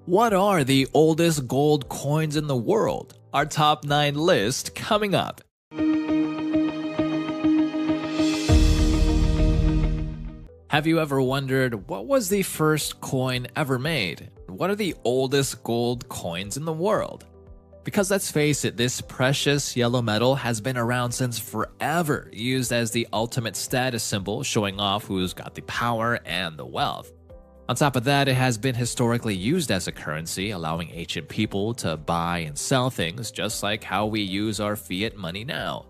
What are the oldest gold coins in the world? Our top 9 list coming up. Have you ever wondered what was the first coin ever made? What are the oldest gold coins in the world? Because let's face it, this precious yellow metal has been around since forever, used as the ultimate status symbol, showing off who's got the power and the wealth. On top of that, it has been historically used as a currency, allowing ancient people to buy and sell things just like how we use our fiat money now.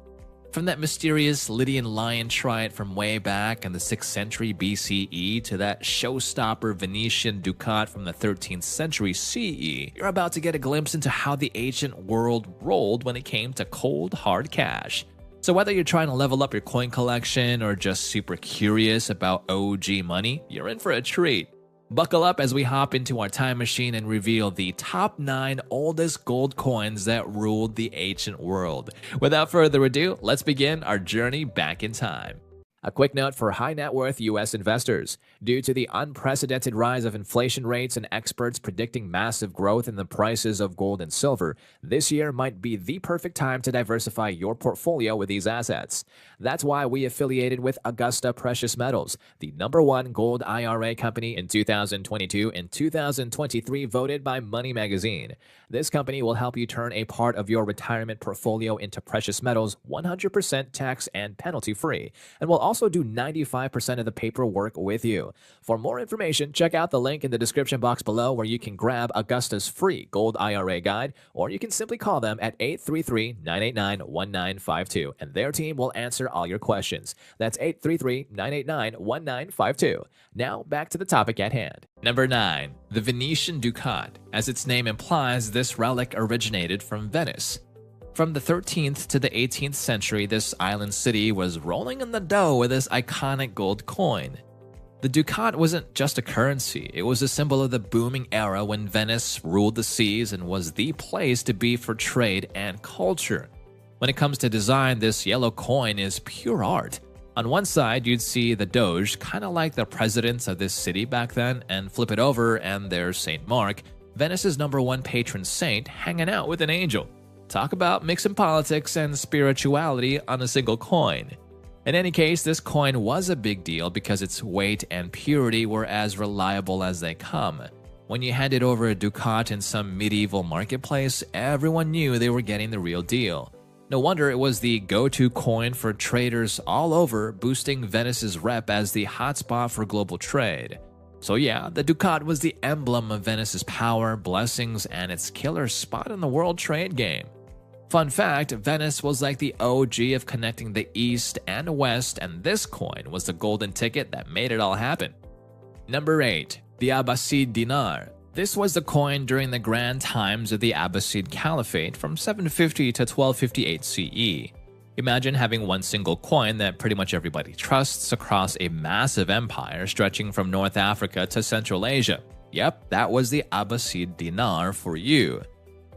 From that mysterious Lydian lion triad from way back in the 6th century BCE to that showstopper Venetian ducat from the 13th century CE, you're about to get a glimpse into how the ancient world rolled when it came to cold, hard cash. So whether you're trying to level up your coin collection or just super curious about OG money, you're in for a treat. Buckle up as we hop into our time machine and reveal the top 9 oldest gold coins that ruled the ancient world. Without further ado, let's begin our journey back in time. A quick note for high net worth U.S. investors. Due to the unprecedented rise of inflation rates and experts predicting massive growth in the prices of gold and silver, this year might be the perfect time to diversify your portfolio with these assets. That's why we affiliated with Augusta Precious Metals, the #1 gold IRA company in 2022 and 2023 voted by Money Magazine. This company will help you turn a part of your retirement portfolio into precious metals 100% tax and penalty-free, and will also do 95% of the paperwork with you. For more information, check out the link in the description box below where you can grab Augusta's free Gold IRA guide, or you can simply call them at 833-989-1952, and their team will answer all your questions. That's 833-989-1952. Now, back to the topic at hand. Number 9. The Venetian Ducat. As its name implies, this relic originated from Venice. From the 13th to the 18th century, this island city was rolling in the dough with this iconic gold coin. The ducat wasn't just a currency, it was a symbol of the booming era when Venice ruled the seas and was the place to be for trade and culture. When it comes to design, this yellow coin is pure art. On one side, you'd see the Doge, kind of like the presidents of this city back then, and flip it over and there's St. Mark, Venice's #1 patron saint, hanging out with an angel. Talk about mixing politics and spirituality on a single coin. In any case, this coin was a big deal because its weight and purity were as reliable as they come. When you handed over a ducat in some medieval marketplace, everyone knew they were getting the real deal. No wonder it was the go-to coin for traders all over, boosting Venice's rep as the hotspot for global trade. So yeah, the ducat was the emblem of Venice's power, blessings, and its killer spot in the world trade game. Fun fact, Venice was like the OG of connecting the East and West, and this coin was the golden ticket that made it all happen. Number 8. The Abbasid Dinar. This was the coin during the grand times of the Abbasid Caliphate from 750 to 1258 CE. Imagine having one single coin that pretty much everybody trusts across a massive empire stretching from North Africa to Central Asia. Yep, that was the Abbasid Dinar for you.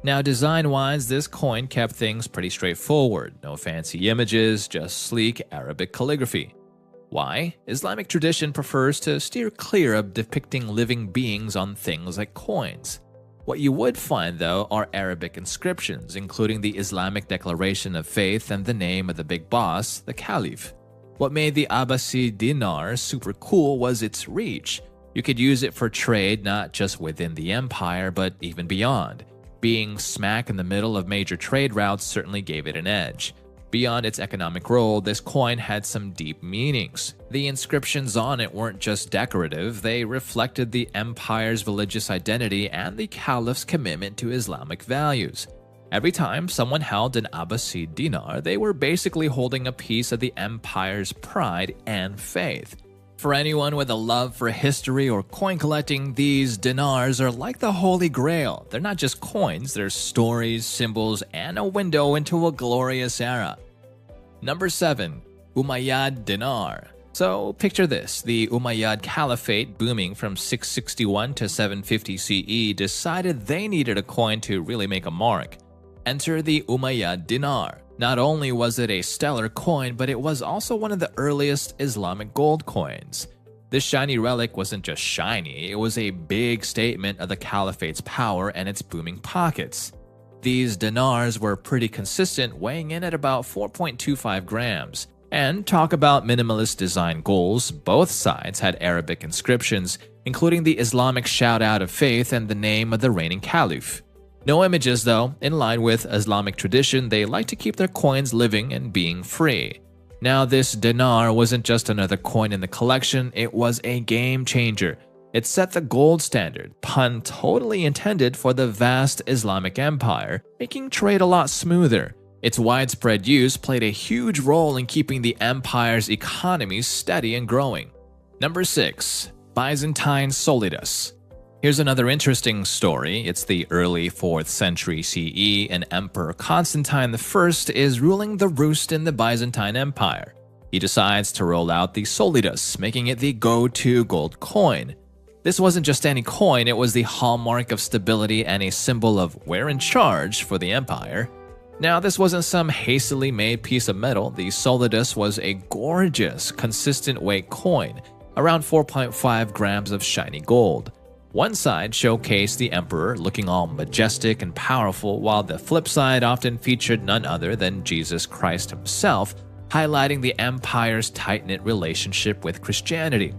Now, design-wise, this coin kept things pretty straightforward. No fancy images, just sleek Arabic calligraphy. Why? Islamic tradition prefers to steer clear of depicting living beings on things like coins. What you would find, though, are Arabic inscriptions, including the Islamic declaration of faith and the name of the big boss, the Caliph. What made the Abbasid Dinar super cool was its reach. You could use it for trade not just within the empire, but even beyond. Being smack in the middle of major trade routes certainly gave it an edge. Beyond its economic role, this coin had some deep meanings. The inscriptions on it weren't just decorative, they reflected the empire's religious identity and the caliph's commitment to Islamic values. Every time someone held an Abbasid dinar, they were basically holding a piece of the empire's pride and faith. For anyone with a love for history or coin collecting, these dinars are like the Holy Grail. They're not just coins, they're stories, symbols, and a window into a glorious era. Number 7. Umayyad Dinar. So picture this, the Umayyad Caliphate, booming from 661 to 750 CE, decided they needed a coin to really make a mark. Enter the Umayyad Dinar. Not only was it a stellar coin, but it was also one of the earliest Islamic gold coins. This shiny relic wasn't just shiny, it was a big statement of the caliphate's power and its booming pockets. These dinars were pretty consistent, weighing in at about 4.25 grams. And talk about minimalist design goals, both sides had Arabic inscriptions, including the Islamic shout-out of faith and the name of the reigning caliph. No images though. In line with Islamic tradition, they like to keep their coins living and being free. Now, this dinar wasn't just another coin in the collection, it was a game changer. It set the gold standard, pun totally intended, for the vast Islamic empire, making trade a lot smoother. Its widespread use played a huge role in keeping the empire's economy steady and growing. Number 6. Byzantine Solidus. Here's another interesting story. It's the early 4th century CE, and Emperor Constantine I is ruling the roost in the Byzantine Empire. He decides to roll out the Solidus, making it the go-to gold coin. This wasn't just any coin, it was the hallmark of stability and a symbol of we're in charge for the empire. Now, this wasn't some hastily made piece of metal. The Solidus was a gorgeous, consistent weight coin, around 4.5 grams of shiny gold. One side showcased the emperor looking all majestic and powerful, while the flip side often featured none other than Jesus Christ himself, highlighting the empire's tight-knit relationship with Christianity.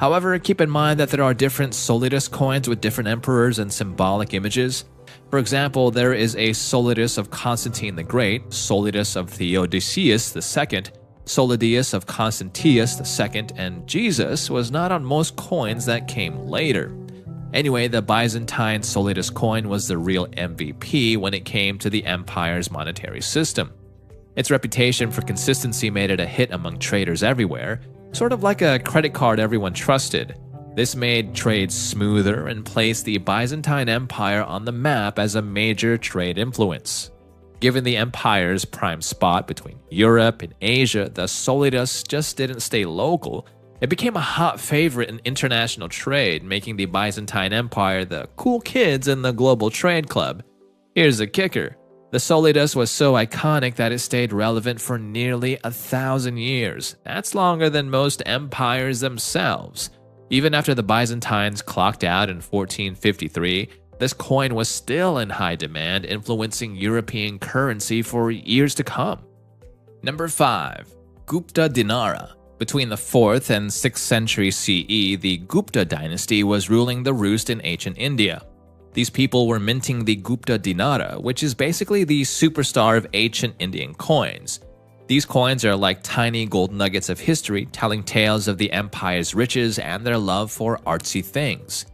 However, keep in mind that there are different Solidus coins with different emperors and symbolic images. For example, there is a Solidus of Constantine the Great, Solidus of Theodosius II, Solidius of Constantius II, and Jesus was not on most coins that came later. Anyway, the Byzantine Solidus coin was the real MVP when it came to the empire's monetary system. Its reputation for consistency made it a hit among traders everywhere, sort of like a credit card everyone trusted. This made trade smoother and placed the Byzantine Empire on the map as a major trade influence. Given the empire's prime spot between Europe and Asia, the Solidus just didn't stay local. It became a hot favorite in international trade, making the Byzantine Empire the cool kids in the global trade club. Here's the kicker. The Solidus was so iconic that it stayed relevant for nearly 1,000 years. That's longer than most empires themselves. Even after the Byzantines clocked out in 1453, this coin was still in high demand, influencing European currency for years to come. Number 5. Gupta Dinara. Between the 4th and 6th century CE, the Gupta dynasty was ruling the roost in ancient India. These people were minting the Gupta Dinara, which is basically the superstar of ancient Indian coins. These coins are like tiny gold nuggets of history, telling tales of the empire's riches and their love for artsy things.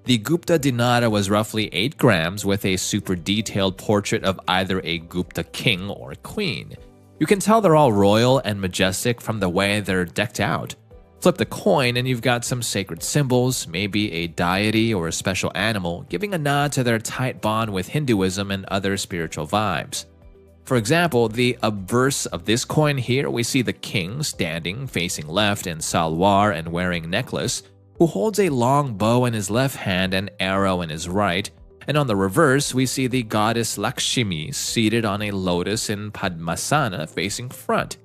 The Gupta Dinara was roughly 8 grams with a super detailed portrait of either a Gupta king or queen. You can tell they're all royal and majestic from the way they're decked out. Flip the coin and you've got some sacred symbols, maybe a deity or a special animal, giving a nod to their tight bond with Hinduism and other spiritual vibes. For example, the obverse of this coin here, we see the king standing facing left in salwar and wearing necklace, who holds a long bow in his left hand and arrow in his right, and on the reverse, we see the goddess Lakshmi seated on a lotus in Padmasana facing front.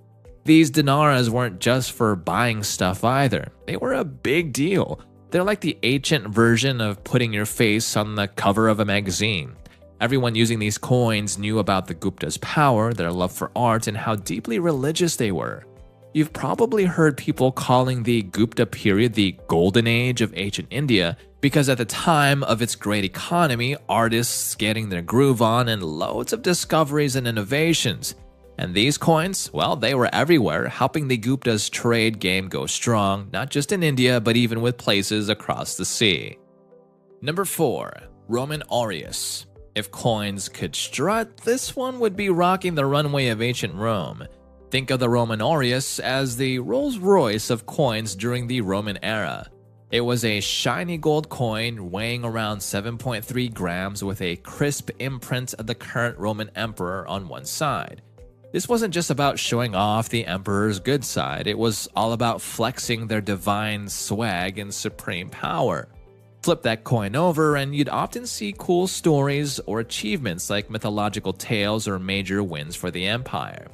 These dinaras weren't just for buying stuff either. They were a big deal. They're like the ancient version of putting your face on the cover of a magazine. Everyone using these coins knew about the Gupta's power, their love for art, and how deeply religious they were. You've probably heard people calling the Gupta period the golden age of ancient India, because at the time of its great economy, artists getting their groove on and loads of discoveries and innovations. And these coins, well, they were everywhere, helping the Gupta's trade game go strong, not just in India, but even with places across the sea. Number 4. Roman aureus. If coins could strut, this one would be rocking the runway of ancient Rome. Think of the Roman aureus as the Rolls-Royce of coins during the Roman era. It was a shiny gold coin weighing around 7.3 grams with a crisp imprint of the current Roman emperor on one side. This wasn't just about showing off the emperor's good side, it was all about flexing their divine swag and supreme power. Flip that coin over and you'd often see cool stories or achievements like mythological tales or major wins for the empire.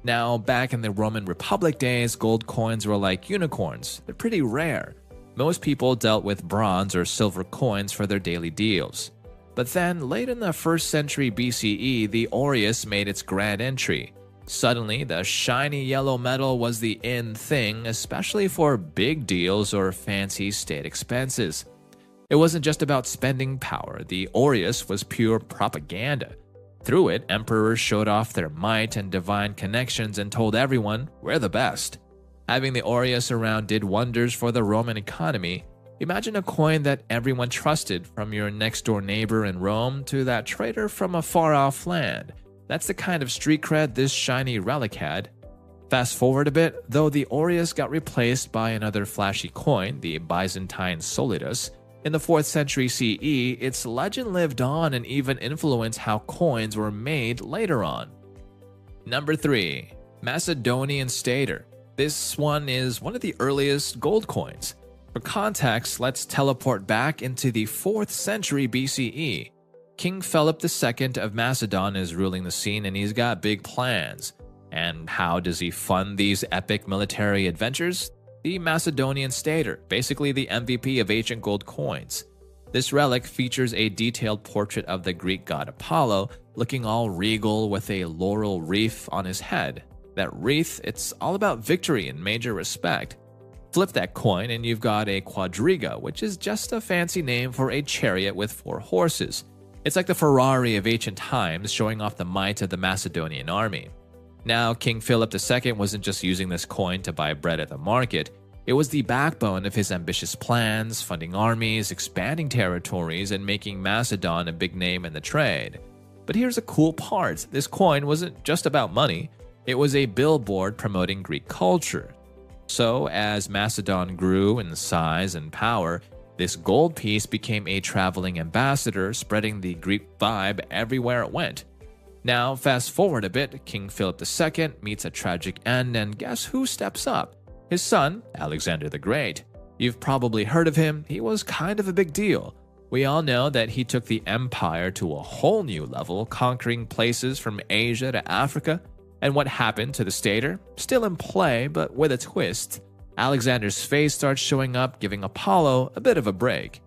Now, back in the Roman Republic days, gold coins were like unicorns. They're pretty rare. Most people dealt with bronze or silver coins for their daily deals. But then, late in the 1st century BCE, the aureus made its grand entry. Suddenly, the shiny yellow metal was the in thing, especially for big deals or fancy state expenses. It wasn't just about spending power, the aureus was pure propaganda. Through it, emperors showed off their might and divine connections and told everyone, we're the best. Having the aureus around did wonders for the Roman economy. Imagine a coin that everyone trusted, from your next-door neighbor in Rome to that trader from a far-off land. That's the kind of street cred this shiny relic had. Fast forward a bit, though the aureus got replaced by another flashy coin, the Byzantine solidus. In the 4th century CE, its legend lived on and even influenced how coins were made later on. Number 3. Macedonian stater. This one is one of the earliest gold coins. For context, let's teleport back into the 4th century BCE. King Philip II of Macedon is ruling the scene, and he's got big plans. And how does he fund these epic military adventures? The Macedonian stater, basically the MVP of ancient gold coins. This relic features a detailed portrait of the Greek god Apollo, looking all regal with a laurel wreath on his head. That wreath, it's all about victory and major respect. Flip that coin and you've got a quadriga, which is just a fancy name for a chariot with 4 horses. It's like the Ferrari of ancient times, showing off the might of the Macedonian army. Now, King Philip II wasn't just using this coin to buy bread at the market. It was the backbone of his ambitious plans, funding armies, expanding territories, and making Macedon a big name in the trade. But here's a cool part. This coin wasn't just about money. It was a billboard promoting Greek culture. So, as Macedon grew in size and power, this gold piece became a traveling ambassador, spreading the Greek vibe everywhere it went. Now, fast forward a bit, King Philip II meets a tragic end, and guess who steps up? His son, Alexander the Great. You've probably heard of him. He was kind of a big deal. We all know that he took the empire to a whole new level, conquering places from Asia to Africa. And what happened to the stater? Still in play, but with a twist. Alexander's face starts showing up, giving Apollo a bit of a break.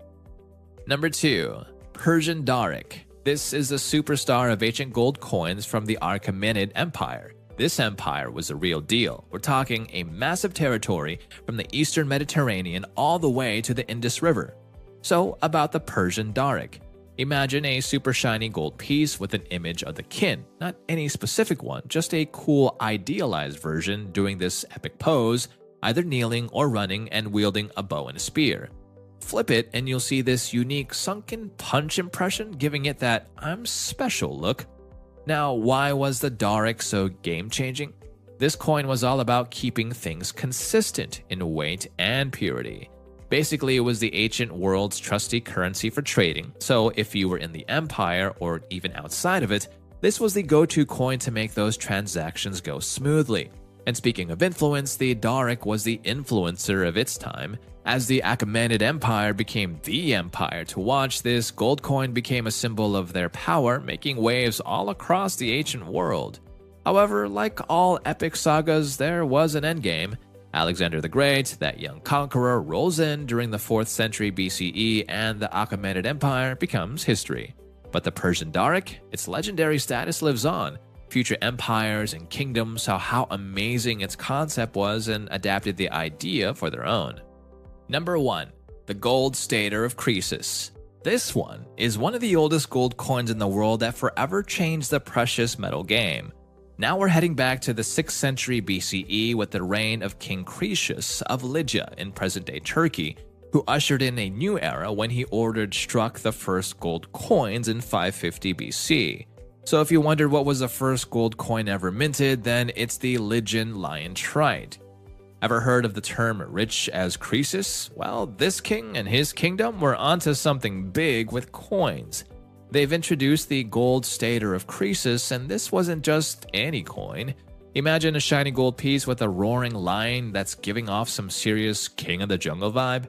Number 2. Persian Daric. This is a superstar of ancient gold coins from the Achaemenid Empire. This empire was a real deal. We're talking a massive territory from the eastern Mediterranean all the way to the Indus River. So, about the Persian Daric. Imagine a super shiny gold piece with an image of the kin. Not any specific one, just a cool idealized version doing this epic pose, either kneeling or running and wielding a bow and a spear. Flip it and you'll see this unique sunken punch impression, giving it that I'm special look. Now, why was the Daric so game-changing? This coin was all about keeping things consistent in weight and purity. Basically, it was the ancient world's trusty currency for trading, so if you were in the empire or even outside of it, this was the go-to coin to make those transactions go smoothly. And speaking of influence, the Daric was the influencer of its time. As the Achaemenid Empire became the empire to watch, this gold coin became a symbol of their power, making waves all across the ancient world. However, like all epic sagas, there was an endgame. Alexander the Great, that young conqueror, rolls in during the 4th century BCE, and the Achaemenid Empire becomes history. But the Persian Daric, its legendary status lives on. Future empires and kingdoms saw how amazing its concept was and adapted the idea for their own. Number 1. The Gold Stater of Croesus. This one is one of the oldest gold coins in the world that forever changed the precious metal game. Now we're heading back to the 6th century BCE with the reign of King Croesus of Lydia in present-day Turkey, who ushered in a new era when he struck the first gold coins in 550 BC. So if you wondered what was the first gold coin ever minted, then it's the Lydian lion trite. Ever heard of the term rich as Croesus? Well, this king and his kingdom were onto something big with coins. They've introduced the gold stater of Croesus, and this wasn't just any coin. Imagine a shiny gold piece with a roaring lion that's giving off some serious King of the Jungle vibe.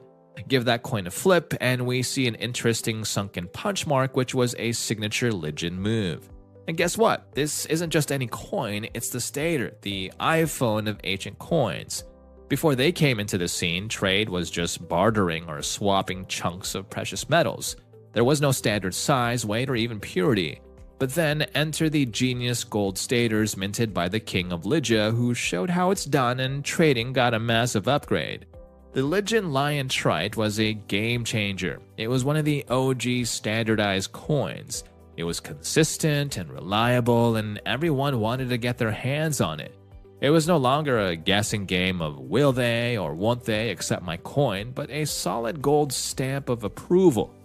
Give that coin a flip, and we see an interesting sunken punch mark, which was a signature Lydian move. And guess what? This isn't just any coin, it's the stater, the iPhone of ancient coins. Before they came into the scene, trade was just bartering or swapping chunks of precious metals. There was no standard size, weight, or even purity. But then enter the genius gold staters minted by the king of Lydia, who showed how it's done, and trading got a massive upgrade. The Lydian Lion Trite was a game changer. It was one of the OG standardized coins. It was consistent and reliable, and everyone wanted to get their hands on it. It was no longer a guessing game of will they or won't they accept my coin, but a solid gold stamp of approval.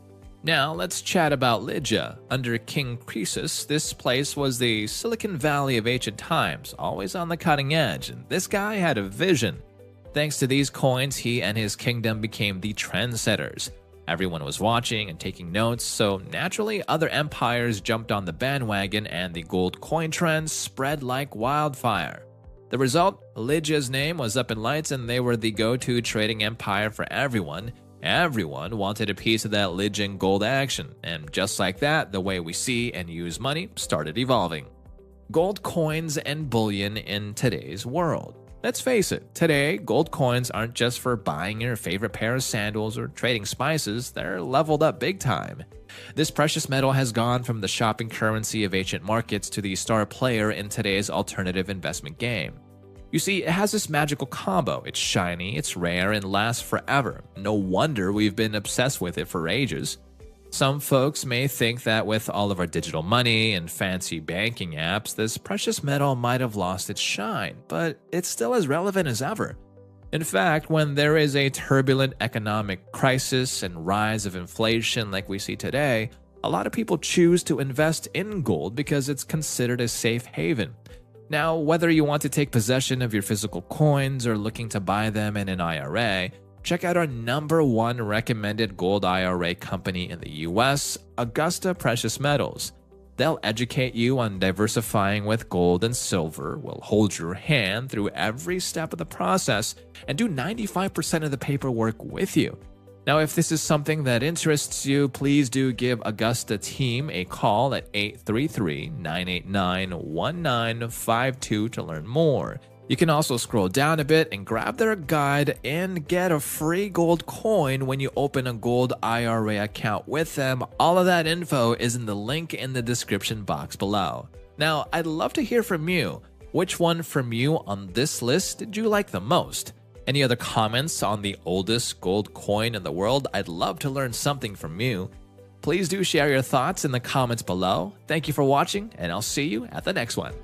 Now let's chat about Lydia. Under King Croesus, this place was the Silicon Valley of ancient times, always on the cutting edge, and this guy had a vision. Thanks to these coins, he and his kingdom became the trendsetters. Everyone was watching and taking notes, so naturally other empires jumped on the bandwagon and the gold coin trend spread like wildfire. The result, Lydia's name was up in lights and they were the go-to trading empire for everyone. Everyone wanted a piece of that Lydian gold action, and just like that, the way we see and use money started evolving. Gold coins and bullion in today's world. Let's face it, today, gold coins aren't just for buying your favorite pair of sandals or trading spices, they're leveled up big time. This precious metal has gone from the shopping currency of ancient markets to the star player in today's alternative investment game. You see, it has this magical combo. It's shiny, it's rare, and lasts forever. No wonder we've been obsessed with it for ages. Some folks may think that with all of our digital money and fancy banking apps, this precious metal might have lost its shine, but it's still as relevant as ever. In fact, when there is a turbulent economic crisis and rise of inflation like we see today, a lot of people choose to invest in gold because it's considered a safe haven. Now, whether you want to take possession of your physical coins or looking to buy them in an IRA, check out our #1 recommended Gold IRA company in the US, Augusta Precious Metals. They'll educate you on diversifying with gold and silver, will hold your hand through every step of the process, and do 95% of the paperwork with you. Now, if this is something that interests you, please do give Augusta team a call at 833-989-1952 to learn more. You can also scroll down a bit and grab their guide and get a free gold coin when you open a Gold IRA account with them. All of that info is in the link in the description box below. Now, I'd love to hear from you. Which one from you on this list did you like the most? Any other comments on the oldest gold coin in the world? I'd love to learn something from you. Please do share your thoughts in the comments below. Thank you for watching, and I'll see you at the next one.